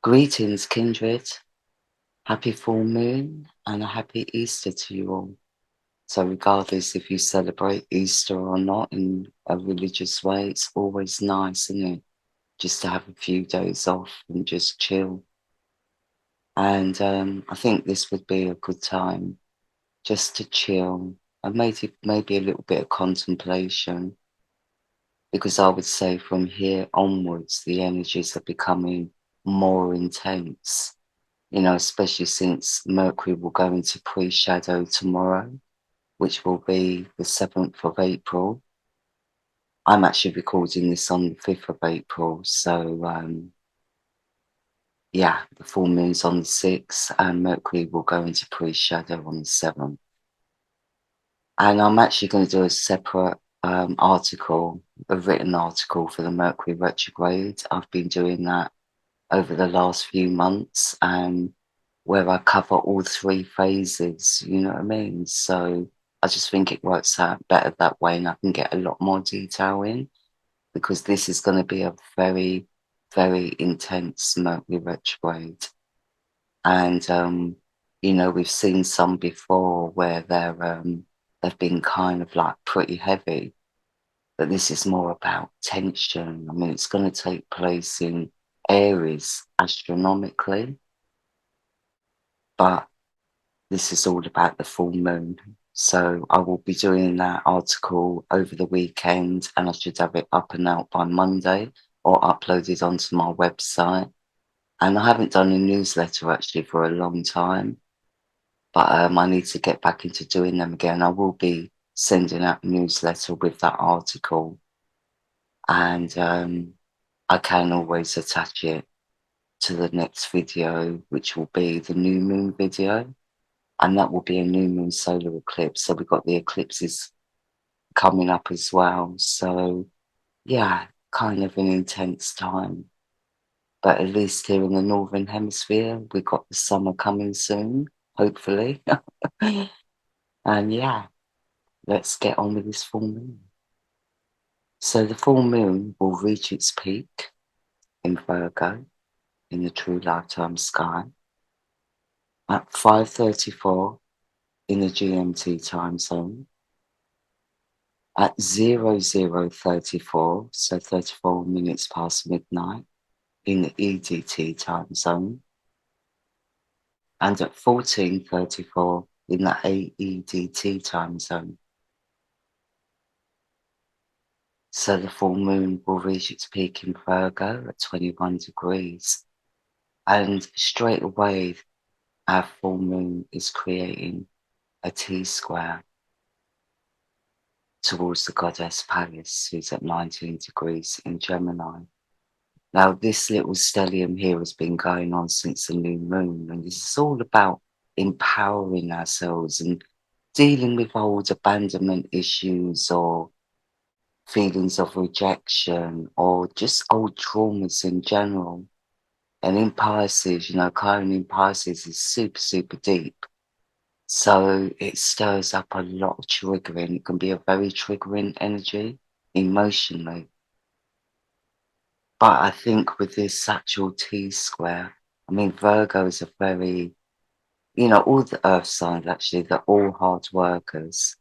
Greetings, kindred. Happy full moon and a happy Easter to you all. So, regardless if you celebrate Easter or not in a religious way, it's always nice, isn't it? Just to have a few days off and just chill. And I think this would be a good time just to chill and maybe a little bit of contemplation, because I would say from here onwards, the energies are becoming more intense. Especially since Mercury will go into pre-shadow tomorrow, which will be the 7th of April. I'm actually recording this on the 5th of April. So, the full moon's on the 6th and Mercury will go into pre-shadow on the 7th. And I'm actually going to do a separate article, a written article for the Mercury retrograde. I've been doing that over the last few months, and where I cover all three phases, you know what I mean? So I just think it works out better that way, and I can get a lot more detail in, because this is going to be a very, very intense Mercury retrograde. And, we've seen some before where they've been kind of like pretty heavy, but this is more about tension. I mean, it's going to take place in Aries astronomically, but this is all about the full moon. So I will be doing that article over the weekend, and I should have it up and out by Monday or uploaded onto my website. And I haven't done a newsletter actually for a long time, but I need to get back into doing them again. I will be sending out a newsletter with that article, and I can always attach it to the next video, which will be the new moon video. And that will be a new moon solar eclipse. So we've got the eclipses coming up as well. So yeah, kind of an intense time. But at least here in the Northern Hemisphere, we've got the summer coming soon, hopefully. And yeah, let's get on with this full moon. So the full moon will reach its peak in Virgo in the true lifetime sky at 5:34 in the GMT time zone, at 00:34, so 34 minutes past midnight in the EDT time zone, and at 14:34 in the AEDT time zone. So the full moon will reach its peak in Virgo at 21 degrees, and straight away our full moon is creating a T-square towards the goddess Pallas, who's at 19 degrees in Gemini. Now, this little stellium here has been going on since the new moon, and this is all about empowering ourselves and dealing with old abandonment issues or feelings of rejection or just old traumas in general. And in Pisces, Chiron in Pisces is super, super deep. So it stirs up a lot of triggering. It can be a very triggering energy emotionally. But I think with this actual T-square, I mean, Virgo is a very, all the earth signs actually, they're all hard workers.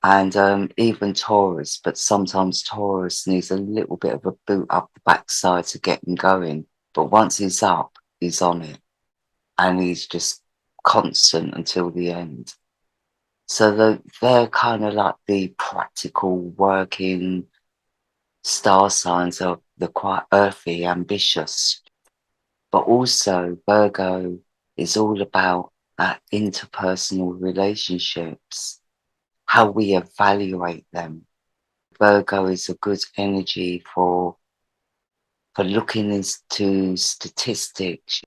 And even Taurus, but sometimes Taurus needs a little bit of a boot up the backside to get him going. But once he's up, he's on it. And he's just constant until the end. So they're kind of like the practical working star signs of the quite earthy, ambitious. But also Virgo is all about our interpersonal relationships, how we evaluate them. Virgo is a good energy for looking into statistics.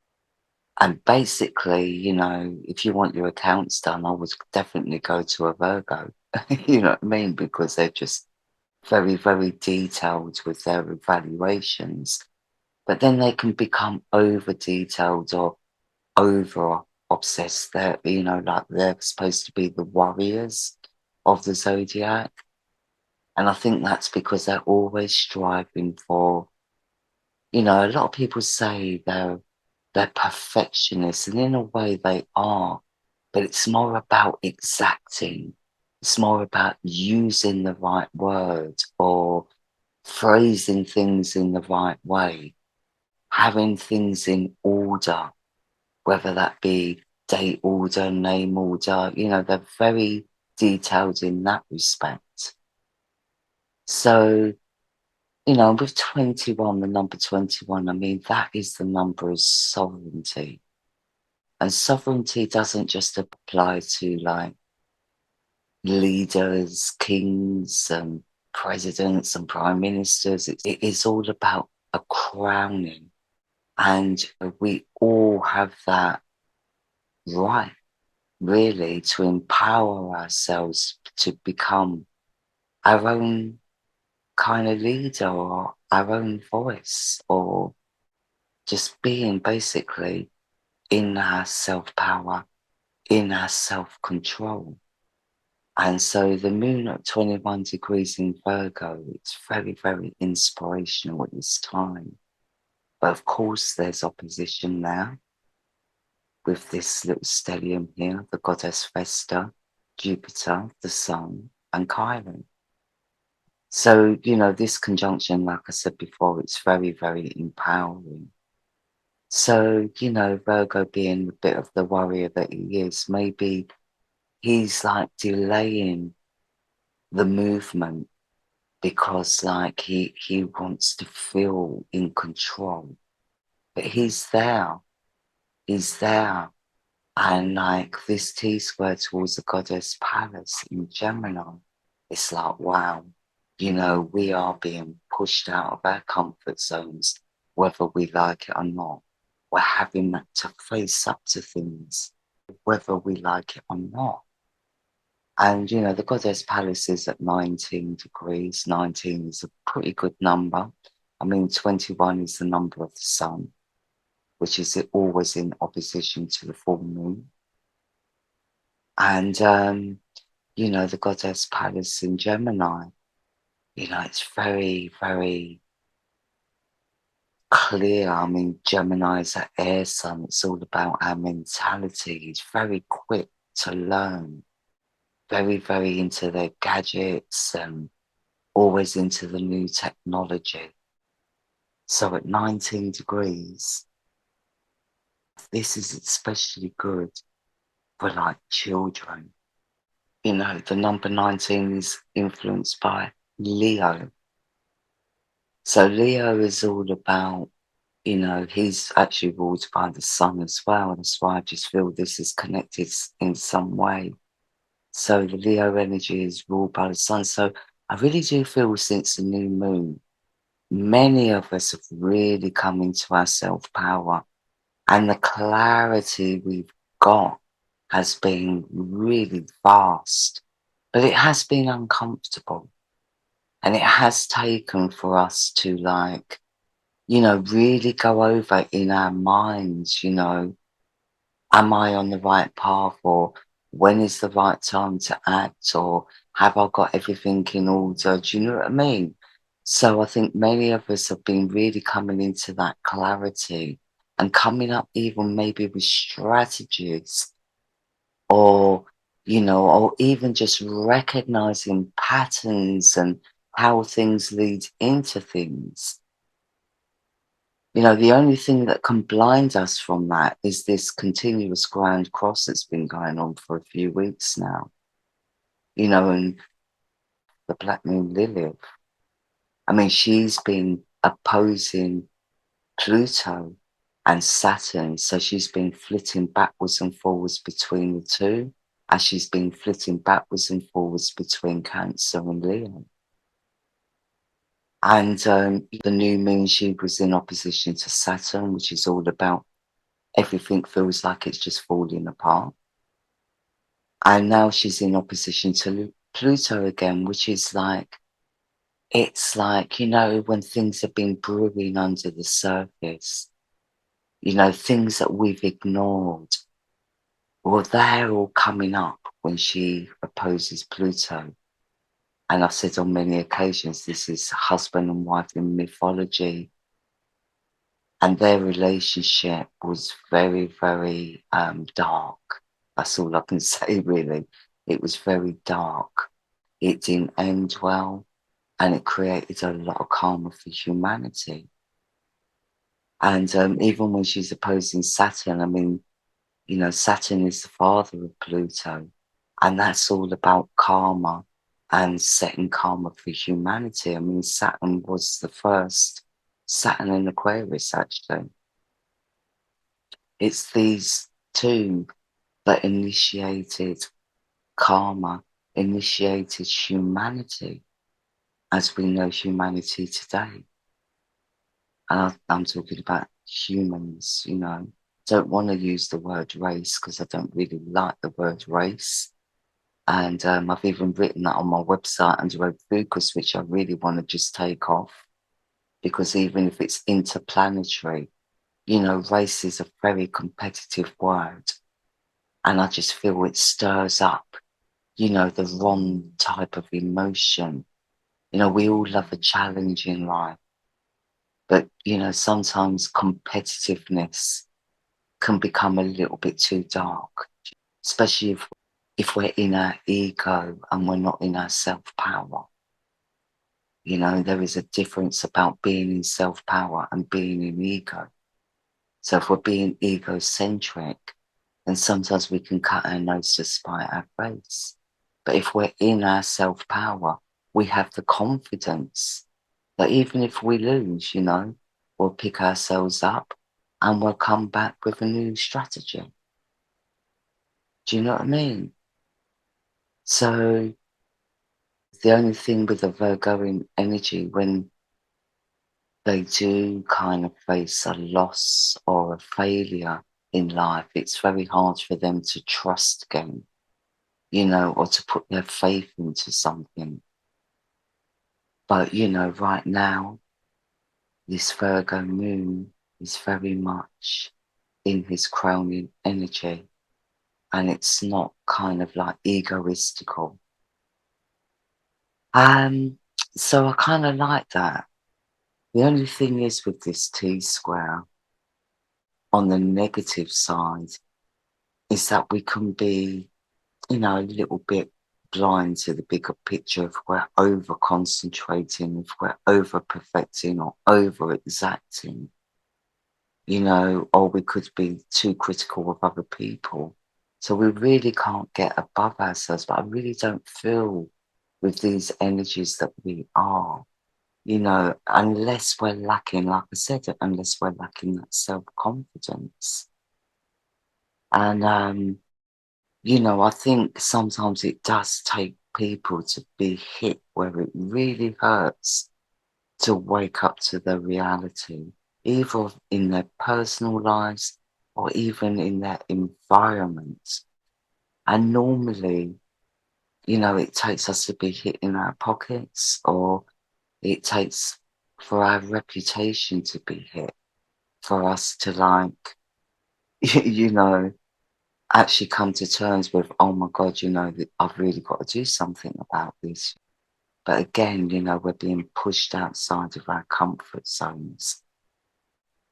And basically, if you want your accounts done, I would definitely go to a Virgo. You know what I mean? Because they're just very, very detailed with their evaluations. But then they can become over detailed or over obsessed. They're, like they're supposed to be the warriors of the zodiac. And I think that's because they're always striving for You know, a lot of people say they're perfectionists, and in a way they are, but it's more about exacting. It's more about using the right word or phrasing things in the right way, having things in order, whether that be date order, name order, you know, they're very detailed in that respect. So, you know, with 21, the number 21, I mean, that is the number of sovereignty. And sovereignty doesn't just apply to like leaders, kings, and presidents and prime ministers. It is all about a crowning. And we all have that right, really, to empower ourselves to become our own kind of leader or our own voice, or just being basically in our self-power, in our self-control. And so the moon at 21 degrees in Virgo, it's very, very inspirational at this time. But of course, there's opposition now with this little stellium here, the goddess Vesta, Jupiter, the Sun, and Chiron. So, you know, this conjunction, like I said before, it's very, very empowering. So, you know, Virgo being a bit of the warrior that he is, maybe he's like delaying the movement because like he wants to feel in control. But he's there. He's there. And like this T square towards the goddess Pallas in Gemini, it's like, wow, you know, we are being pushed out of our comfort zones, whether we like it or not. We're having to face up to things, whether we like it or not. And, you know, the goddess Pallas is at 19 degrees. 19 is a pretty good number. I mean, 21 is the number of the sun, which is always in opposition to the full moon. And, you know, the goddess Pallas in Gemini, you know, it's very, very clear. I mean, Gemini is an air sun. It's all about our mentality. It's very quick to learn, very, very into their gadgets and always into the new technology. So at 19 degrees, this is especially good for like children. You know, the number 19 is influenced by Leo. So Leo is all about, you know, he's actually ruled by the sun as well. That's why I just feel this is connected in some way. So the Leo energy is ruled by the sun. So I really do feel since the new moon, many of us have really come into our self-power, and the clarity we've got has been really vast, but it has been uncomfortable. And it has taken for us to like, you know, really go over in our minds, you know, am I on the right path, or when is the right time to act, or have I got everything in order? Do you know what I mean? So I think many of us have been really coming into that clarity and coming up even maybe with strategies, or, you know, or even just recognizing patterns and how things lead into things. You know, the only thing that can blind us from that is this continuous grand cross that's been going on for a few weeks now. You know, and the Black Moon Lilith, I mean, she's been opposing Pluto and Saturn. So she's been flitting backwards and forwards between the two, as she's been flitting backwards and forwards between Cancer and Leo. And the new moon, she was in opposition to Saturn, which is all about everything feels like it's just falling apart. And now she's in opposition to Pluto again, which is like, it's like, you know, when things have been brewing under the surface, you know, things that we've ignored, well, they're all coming up when she opposes Pluto. And I've said on many occasions, this is husband and wife in mythology. And their relationship was very, very dark. That's all I can say, really. It was very dark. It didn't end well, and it created a lot of karma for humanity. And even when she's opposing Saturn, I mean, you know, Saturn is the father of Pluto, and that's all about karma and setting karma for humanity. I mean, Saturn was the first, Saturn in Aquarius, actually. It's these two that initiated karma, initiated humanity as we know humanity today. And I'm talking about humans, you know. Don't want to use the word race because I don't really like the word race. And I've even written that on my website under Ophiuchus, which I really want to just take off. Because even if it's interplanetary, you know, race is a very competitive word. And I just feel it stirs up, you know, the wrong type of emotion. You know, we all love a challenge in life. But, you know, sometimes competitiveness can become a little bit too dark, especially if we're in our ego and we're not in our self-power. You know, there is a difference about being in self-power and being in ego. So if we're being egocentric, then sometimes we can cut our nose to spite our face. But if we're in our self-power, we have the confidence that even if we lose, you know, we'll pick ourselves up and we'll come back with a new strategy. Do you know what I mean? So the only thing with the Virgo energy, when they do kind of face a loss or a failure in life, it's very hard for them to trust again, you know, or to put their faith into something. But, you know, right now, this Virgo moon is very much in his crowning energy, and it's not kind of like egoistical. So I kind of like that. The only thing is with this T-square, on the negative side, is that we can be, you know, a little bit blind to the bigger picture if we're over concentrating, if we're over perfecting or over exacting, you know, or we could be too critical of other people. So we really can't get above ourselves. But I really don't feel with these energies that we are, you know, unless we're lacking, like I said, unless we're lacking that self-confidence. And, you know, I think sometimes it does take people to be hit where it really hurts to wake up to the reality, either in their personal lives or even in their environment. And normally, you know, it takes us to be hit in our pockets, or it takes for our reputation to be hit, for us to like, you know, actually come to terms with, oh my God, you know, that I've really got to do something about this. But again, you know, we're being pushed outside of our comfort zones.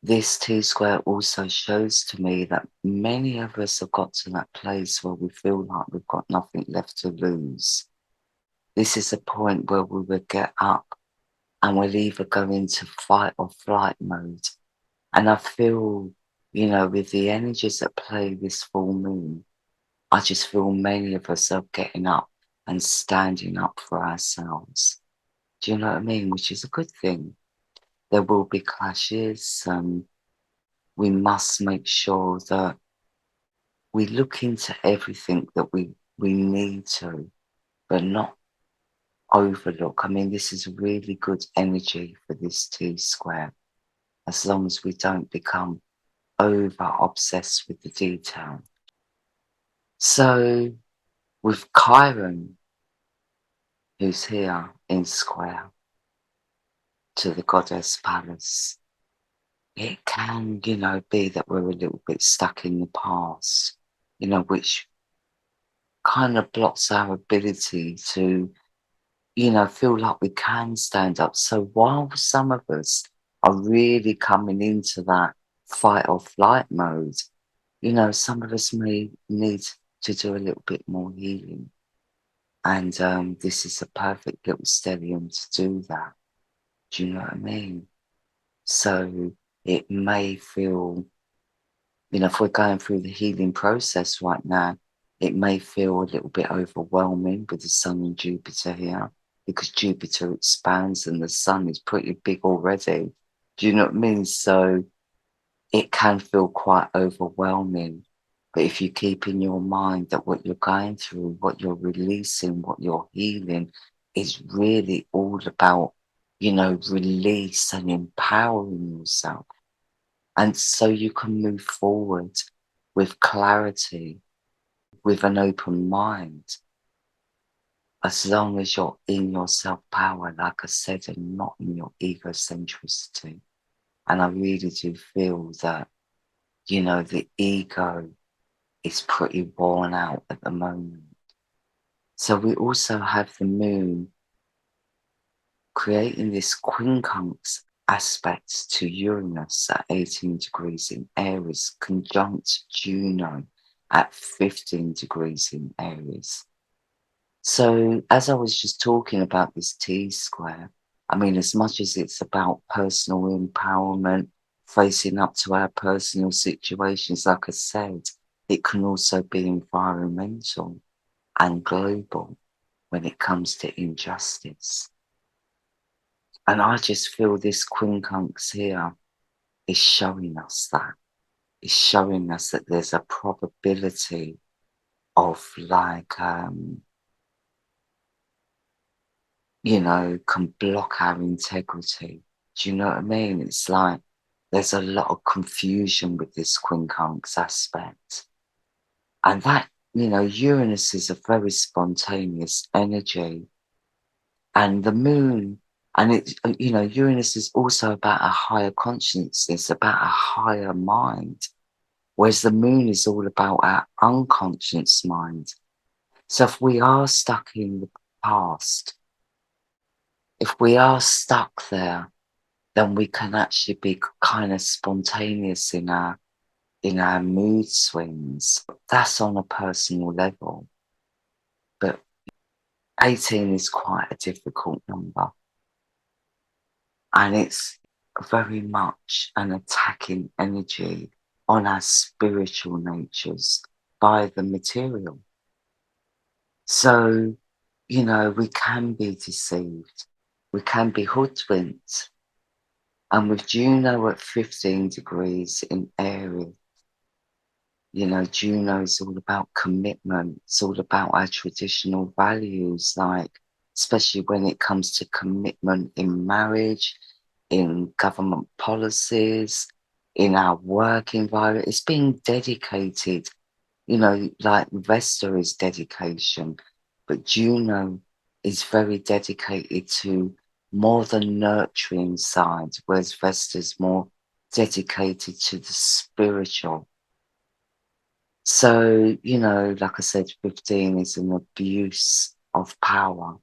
This T-square also shows to me that many of us have got to that place where we feel like we've got nothing left to lose. This is a point where we will get up and we'll either go into fight or flight mode. And I feel, you know, with the energies that play this full moon, I just feel many of us are getting up and standing up for ourselves. Do you know what I mean? Which is a good thing. There will be clashes, and we must make sure that we look into everything that we need to, but not overlook. I mean, this is really good energy for this T-square, as long as we don't become over obsessed with the detail. So with Chiron, who's here in square to the goddess Pallas, it can, you know, be that we're a little bit stuck in the past, you know, which kind of blocks our ability to, you know, feel like we can stand up. So while some of us are really coming into that fight or flight mode, some of us may need to do a little bit more healing. And this is a perfect little stellium to do that. Do you know what I mean? So it may feel, if we're going through the healing process right now, it may feel a little bit overwhelming with the Sun and Jupiter here, because Jupiter expands and the Sun is pretty big already. Do you know what I mean? So it can feel quite overwhelming. But if you keep in your mind that what you're going through, what you're releasing, what you're healing is really all about, release and empowering yourself. And so you can move forward with clarity, with an open mind, as long as you're in your self-power, like I said, and not in your egocentricity. And I really do feel that, the ego is pretty worn out at the moment. So we also have the moon creating this quincunx aspect to Uranus at 18 degrees in Aries, conjunct Juno at 15 degrees in Aries. So as I was just talking about this T-square, I mean, as much as it's about personal empowerment, facing up to our personal situations, like I said, it can also be environmental and global when it comes to injustice. And I just feel this quincunx here is showing us that. It's showing us that there's a probability of can block our integrity. Do you know what I mean? It's like there's a lot of confusion with this quincunx aspect. And that, Uranus is a very spontaneous energy. And the moon, and Uranus is also about a higher consciousness, about a higher mind. Whereas the moon is all about our unconscious mind. So if we are stuck in the past, if we are stuck there, then we can actually be kind of spontaneous in our mood swings. That's on a personal level. But 18 is quite a difficult number. And it's very much an attacking energy on our spiritual natures by the material. So, we can be deceived. We can be hoodwinked. And with Juno at 15 degrees in Aries, Juno is all about commitment. It's all about our traditional values, like, especially when it comes to commitment in marriage, in government policies, in our work environment. It's being dedicated, like Vesta is dedication, but Juno is very dedicated to more the nurturing side, whereas Vesta's more dedicated to the spiritual. So, like I said, 15 is an abuse of power.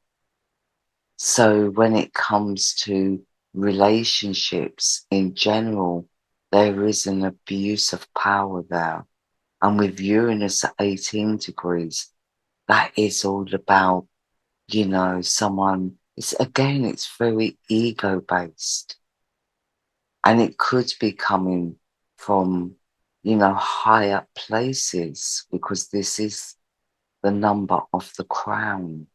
So when it comes to relationships in general, there is an abuse of power there. And with Uranus at 18 degrees, that is all about, it's very ego-based. And it could be coming from, higher places, because this is the number of the crown.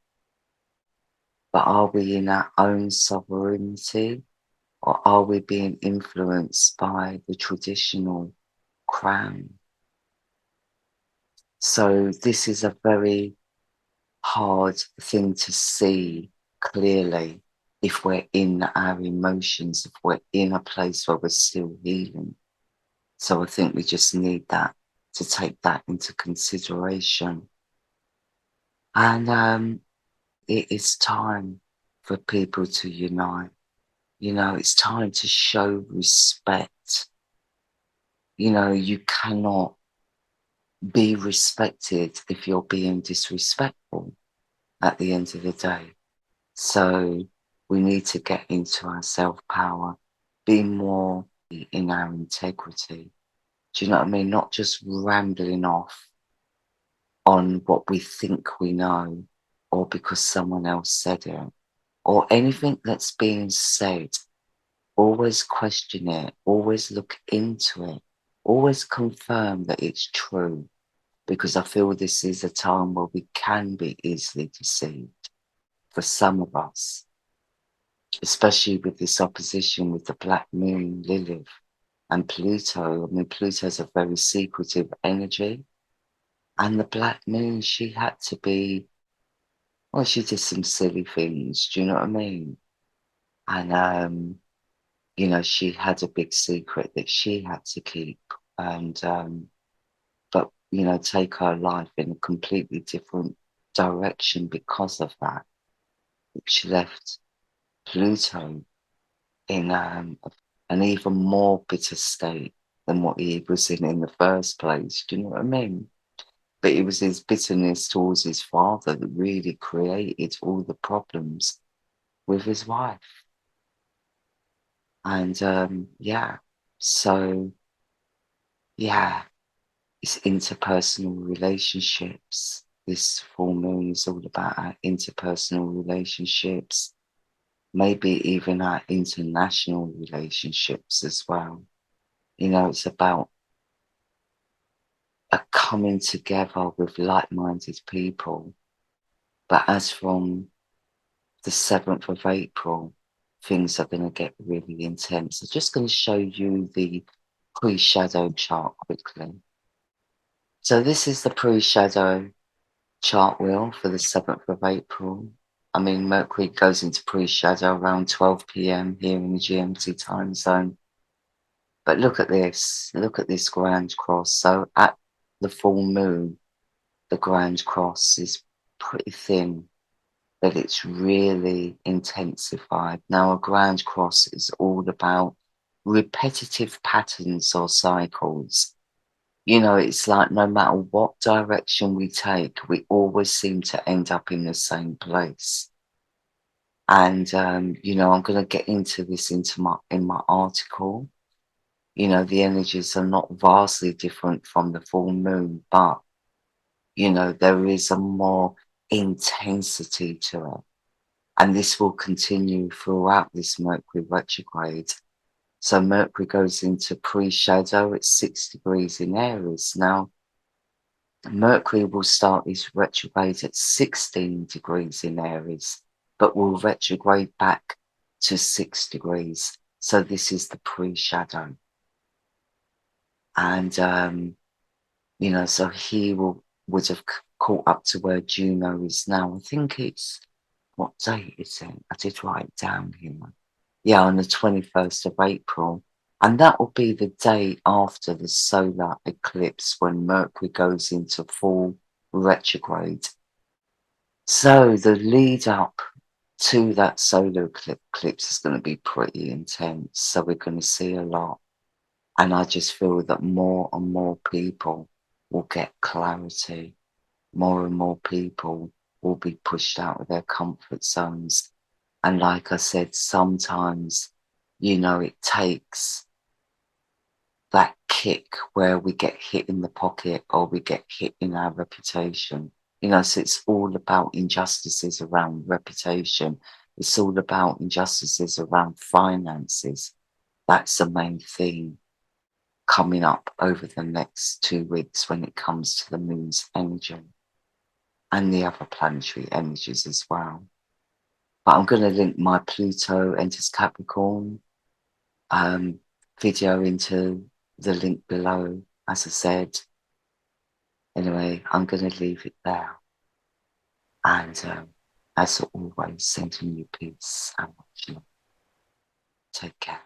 But are we in our own sovereignty, or are we being influenced by the traditional crown? So this is a very hard thing to see clearly if we're in our emotions, if we're in a place where we're still healing. So I think we just need to take that into consideration. And it is time for people to unite. It's time to show respect. You cannot be respected if you're being disrespectful at the end of the day. So we need to get into our self-power. be more in our integrity. Do you know what I mean? Not just rambling off on what we think we know or because someone else said it or anything that's being said. Always question it, always look into it, always confirm that it's true, because I feel this is a time where we can be easily deceived for some of us, especially with this opposition with the Black Moon, Lilith, and Pluto. I mean, Pluto's a very secretive energy, and the Black Moon, she had to be, well, she did some silly things, do you know what I mean? And, you know, she had a big secret that she had to keep and, but, you know, take her life in a completely different direction because of that, which left Pluto in an even more bitter state than what he was in the first place. Do you know what I mean? But it was his bitterness towards his father that really created all the problems with his wife. And yeah, so yeah, it's interpersonal relationships. This full moon is all about our interpersonal relationships, maybe even our international relationships as well. You know, it's about a coming together with like-minded people. But as from the 7th of April, things are going to get really intense. I'm just going to show you the pre-shadow chart quickly. So this is the pre-shadow chart wheel for the 7th of April. I mean, Mercury goes into pre-shadow around 12 p.m. here in the GMT time zone. But look at this grand cross. So at the full moon, the grand cross is pretty thin, but it's really intensified. Now, a grand cross is all about repetitive patterns or cycles. You know, it's like no matter what direction we take, we always seem to end up in the same place. And, you know, I'm going to get into this in my article. You know, the energies are not vastly different from the full moon, but, you know, there is a more intensity to it. And this will continue throughout this Mercury retrograde. So Mercury goes into pre-shadow at 6 degrees in Aries. Now, Mercury will start its retrograde at 16 degrees in Aries, but will retrograde back to 6 degrees. So this is the pre-shadow. And, you know, so he would have caught up to where Juno is now. I think it's, what date is it? I did write it down here. Yeah, on the 21st of April. And that will be the day after the solar eclipse when Mercury goes into full retrograde. So the lead up to that solar eclipse is going to be pretty intense. So we're going to see a lot. And I just feel that more and more people will get clarity. More and more people will be pushed out of their comfort zones. And like I said, sometimes, you know, it takes that kick where we get hit in the pocket or we get hit in our reputation. You know, so it's all about injustices around reputation. It's all about injustices around finances. That's the main theme coming up over the next 2 weeks when it comes to the moon's energy and the other planetary energies as well. But I'm going to link my Pluto enters Capricorn video into the link below, as I said. Anyway, I'm going to leave it there. And as always, sending you peace and much love. Take care.